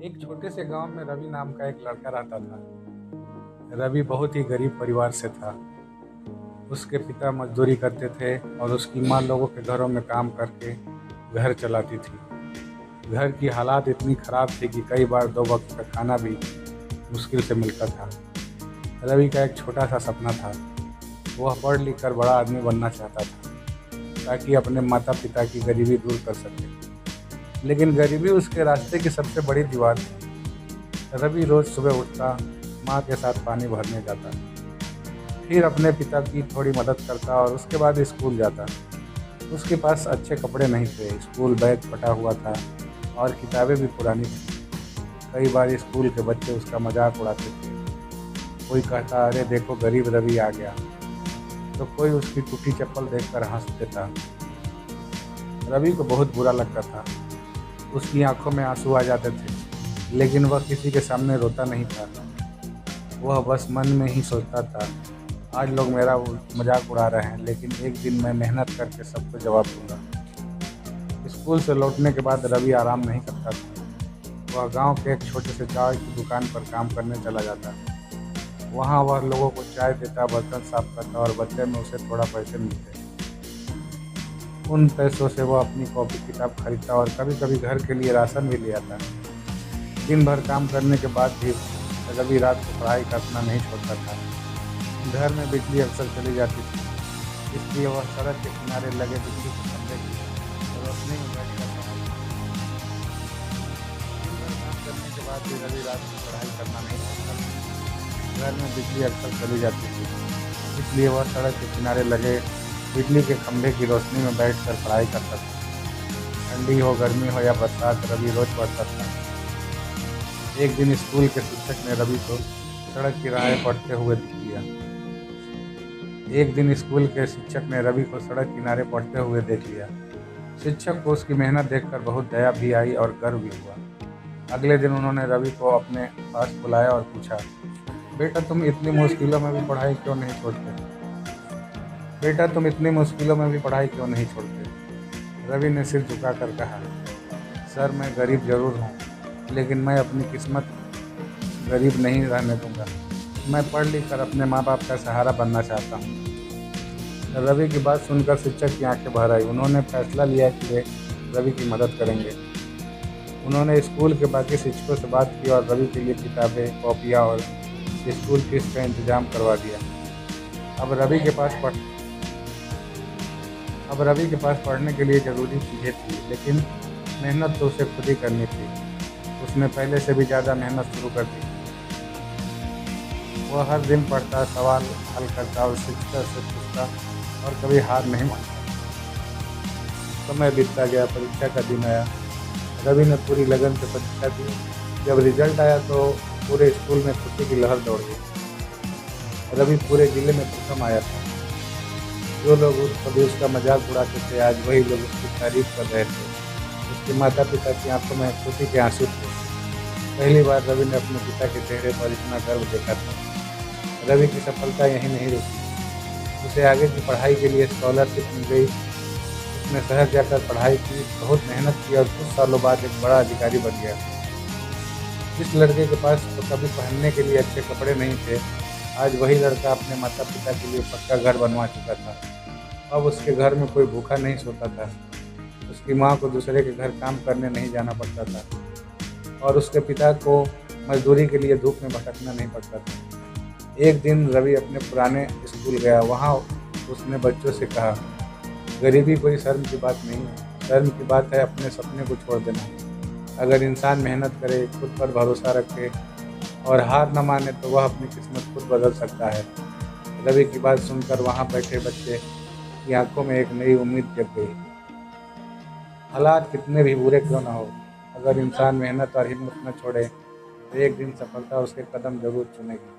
एक छोटे से गांव में रवि नाम का एक लड़का रहता था। रवि बहुत ही गरीब परिवार से था। उसके पिता मजदूरी करते थे और उसकी माँ लोगों के घरों में काम करके घर चलाती थी। घर की हालात इतनी खराब थी कि कई बार दो वक्त का खाना भी मुश्किल से मिलता था। रवि का एक छोटा सा सपना था। वह पढ़ लिख कर बड़ा आदमी बनना चाहता था ताकि अपने माता पिता की गरीबी दूर कर सके। लेकिन गरीबी उसके रास्ते की सबसे बड़ी दीवार थी। रवि रोज सुबह उठता, माँ के साथ पानी भरने जाता, फिर अपने पिता की थोड़ी मदद करता और उसके बाद स्कूल जाता। उसके पास अच्छे कपड़े नहीं थे, स्कूल बैग फटा हुआ था और किताबें भी पुरानी थी। कई बार स्कूल के बच्चे उसका मजाक उड़ाते थे। कोई कहता, अरे देखो गरीब रवि आ गया, तो कोई उसकी टूटी चप्पल देखकर हंस देता। रवि को बहुत बुरा लगता था। उसकी आंखों में आंसू आ जाते थे, लेकिन वह किसी के सामने रोता नहीं था। वह बस मन में ही सोचता था, आज लोग मेरा मजाक उड़ा रहे हैं, लेकिन एक दिन मैं मेहनत करके सबको जवाब दूंगा। स्कूल से लौटने के बाद रवि आराम नहीं करता था। वह गांव के एक छोटे से चाय की दुकान पर काम करने चला जाता। वहां वह लोगों को चाय देता, बर्तन साफ करता और बदले में उसे थोड़ा पैसे मिलते। उन पैसों से वह अपनी कॉपी किताब खरीदता और कभी कभी घर के लिए राशन भी ले आता। दिन भर काम करने के बाद भी रवि रात को पढ़ाई करना नहीं छोड़ता था। घर में बिजली अक्सर चली जाती थी, इसलिए वह सड़क के किनारे लगे बिजली के खंभे की रोशनी में बैठकर पढ़ाई करता। दिन भर काम करने के बाद भी रवि रात को पढ़ाई करना नहीं छोड़ता था। घर में बिजली अक्सर चली जाती थी, इसलिए वह सड़क के किनारे लगे बिजली के खंभे की रोशनी में बैठकर पढ़ाई करता था। ठंडी हो, गर्मी हो या बरसात, रवि रोज पढ़ता था। एक दिन स्कूल के शिक्षक ने रवि को सड़क किनारे पढ़ते हुए देख लिया। एक दिन स्कूल के शिक्षक ने रवि को सड़क किनारे पढ़ते हुए देख लिया। शिक्षक को उसकी मेहनत देखकर बहुत दया भी आई और गर्व भी हुआ। अगले दिन उन्होंने रवि को अपने पास बुलाया और पूछा, बेटा तुम इतनी मुश्किलों में भी पढ़ाई क्यों नहीं छोड़ते? बेटा तुम इतनी मुश्किलों में भी पढ़ाई क्यों नहीं छोड़ते? रवि ने सिर झुकाकर कहा, सर मैं गरीब जरूर हूँ, लेकिन मैं अपनी किस्मत गरीब नहीं रहने दूंगा। मैं पढ़ लिख कर अपने माँ बाप का सहारा बनना चाहता हूँ। रवि की बात सुनकर शिक्षक की आंखें भर आई। उन्होंने फैसला लिया कि वे रवि की मदद करेंगे। उन्होंने स्कूल के बाकी शिक्षकों से बात की और रवि के लिए किताबें, कॉपियाँ और स्कूल फीस का इंतजाम करवा दिया। अब रवि के पास पढ़ अब रवि के पास पढ़ने के लिए ज़रूरी चीज़ें थी, लेकिन मेहनत तो उसे खुद ही करनी थी। उसने पहले से भी ज़्यादा मेहनत शुरू कर दी। वह हर दिन पढ़ता, सवाल हल करता और शिक्षक से पूछता और कभी हार नहीं मानता। समय बीतता गया, परीक्षा का दिन आया। रवि ने पूरी लगन से परीक्षा दी। जब रिजल्ट आया तो पूरे स्कूल में खुशी की लहर दौड़ गई। रवि पूरे जिले में प्रथम आया था। जो लोग कभी उसका मजाक उड़ाते थे, आज वही लोग उसकी तारीफ कर रहे थे। उसके माता पिता की आंखों में खुशी के आंसू थे। पहली बार रवि ने अपने पिता के चेहरे पर इतना गर्व देखा था। रवि की सफलता यहीं नहीं रुकी। उसे आगे की पढ़ाई के लिए स्कॉलरशिप मिल गई। उसने शहर जाकर पढ़ाई की, बहुत मेहनत की और कुछ सालों बाद एक बड़ा अधिकारी बन गया। जिस लड़के के पास तो कभी पहनने के लिए अच्छे कपड़े नहीं थे, आज वही लड़का अपने माता पिता के लिए पक्का घर बनवा चुका था। अब उसके घर में कोई भूखा नहीं सोता था। उसकी माँ को दूसरे के घर काम करने नहीं जाना पड़ता था और उसके पिता को मजदूरी के लिए धूप में भटकना नहीं पड़ता था। एक दिन रवि अपने पुराने स्कूल गया। वहाँ उसने बच्चों से कहा, गरीबी कोई शर्म की बात नहीं है। शर्म की बात है अपने सपने को छोड़ देना। अगर इंसान मेहनत करे, खुद पर भरोसा रखे और हार न माने तो वह अपनी किस्मत खुद बदल सकता है। रवि की बात सुनकर वहाँ बैठे बच्चे की आंखों में एक नई उम्मीद जग गई। हालात कितने भी बुरे क्यों ना हो, अगर इंसान मेहनत और हिम्मत न छोड़े तो एक दिन सफलता उसके कदम जरूर चुनेगी।